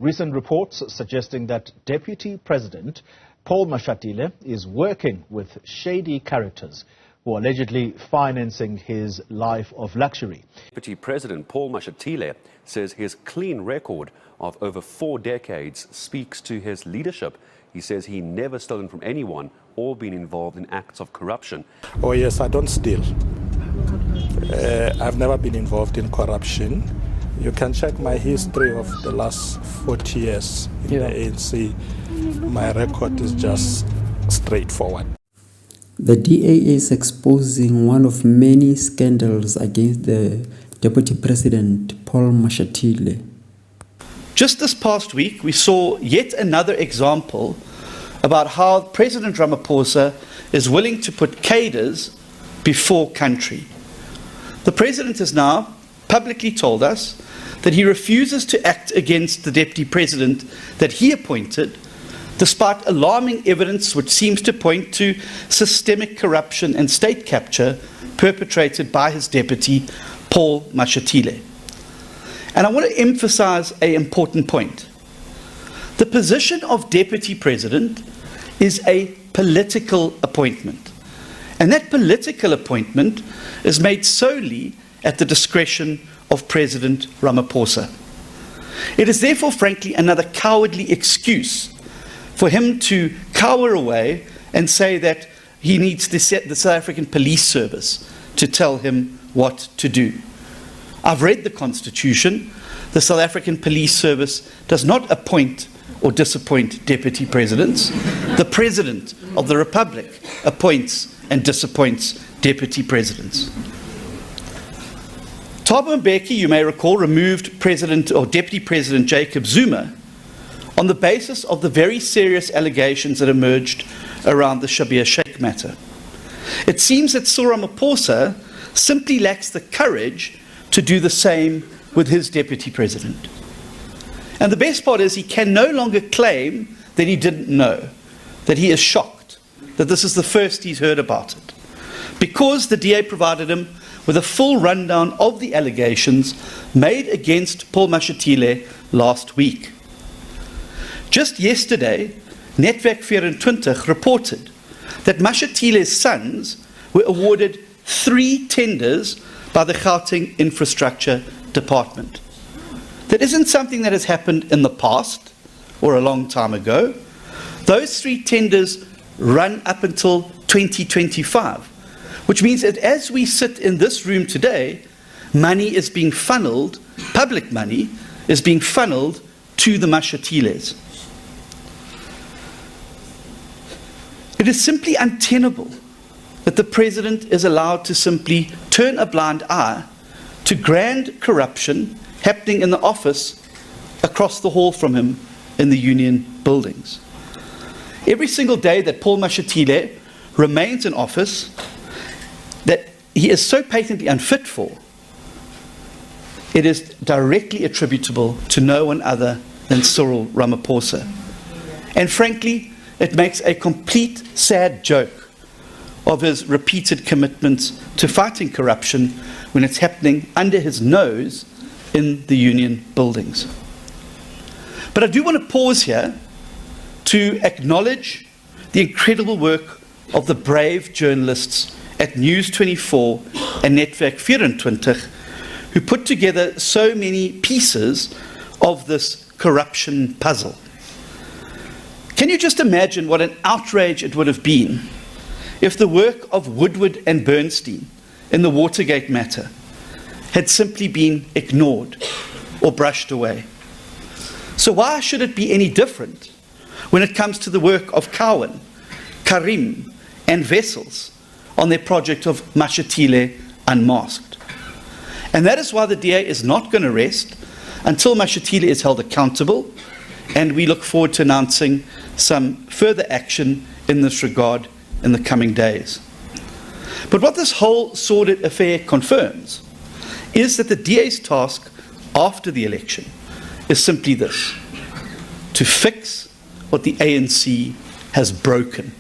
Recent reports suggesting that Deputy President Paul Mashatile is working with shady characters who are allegedly financing his life of luxury. Deputy President Paul Mashatile says his clean record of over 4 decades speaks to his leadership. He says he never stolen from anyone or been involved in acts of corruption. Oh yes, I don't steal. I've never been involved in corruption. You can check my history of the last 40 years in the ANC. My record is just straightforward. The DA is exposing one of many scandals against the Deputy President Paul Mashatile. Just this past week, we saw yet another example about how President Ramaphosa is willing to put cadres before country. The President has now publicly told us that he refuses to act against the Deputy President that he appointed, despite alarming evidence which seems to point to systemic corruption and state capture perpetrated by his deputy, Paul Mashatile. And I want to emphasize an important point. The position of Deputy President is a political appointment. And that political appointment is made solely at the discretion of President Ramaphosa. It is therefore, frankly, another cowardly excuse for him to cower away and say that he needs the South African Police Service to tell him what to do. I've read the Constitution. The South African Police Service does not appoint or disappoint deputy presidents. The President of the Republic appoints and disappoints deputy presidents. Thabo Mbeki, you may recall, removed President or Deputy President Jacob Zuma on the basis of the very serious allegations that emerged around the Shabir Sheikh matter. It seems that Cyril Ramaphosa simply lacks the courage to do the same with his Deputy President. And the best part is he can no longer claim that he didn't know, that he is shocked, that this is the first he's heard about it, because the DA provided him with a full rundown of the allegations made against Paul Mashatile last week. Just yesterday, Netwerk 24 reported that Mashatile's sons were awarded 3 tenders by the Gauteng Infrastructure Department. That isn't something that has happened in the past or a long time ago. Those 3 tenders run up until 2025, which means that as we sit in this room today, money is being funneled, public money is being funneled to the Mashatiles. It is simply untenable that the President is allowed to simply turn a blind eye to grand corruption happening in the office across the hall from him in the Union buildings. Every single day that Paul Mashatile remains in office, that he is so patently unfit for, it is directly attributable to no one other than Cyril Ramaphosa. And frankly, it makes a complete sad joke of his repeated commitments to fighting corruption when it's happening under his nose in the Union buildings. But I do want to pause here to acknowledge the incredible work of the brave journalists at News 24 and Netwerk 24 who put together so many pieces of this corruption puzzle. Can you just imagine what an outrage it would have been if the work of Woodward and Bernstein in the Watergate matter had simply been ignored or brushed away? So why should it be any different when it comes to the work of Cowan, Karim and Wessels on their project of Mashatile Unmasked? And that is why the DA is not going to rest until Mashatile is held accountable, and we look forward to announcing some further action in this regard in the coming days. But what this whole sordid affair confirms is that the DA's task after the election is simply this: to fix what the ANC has broken.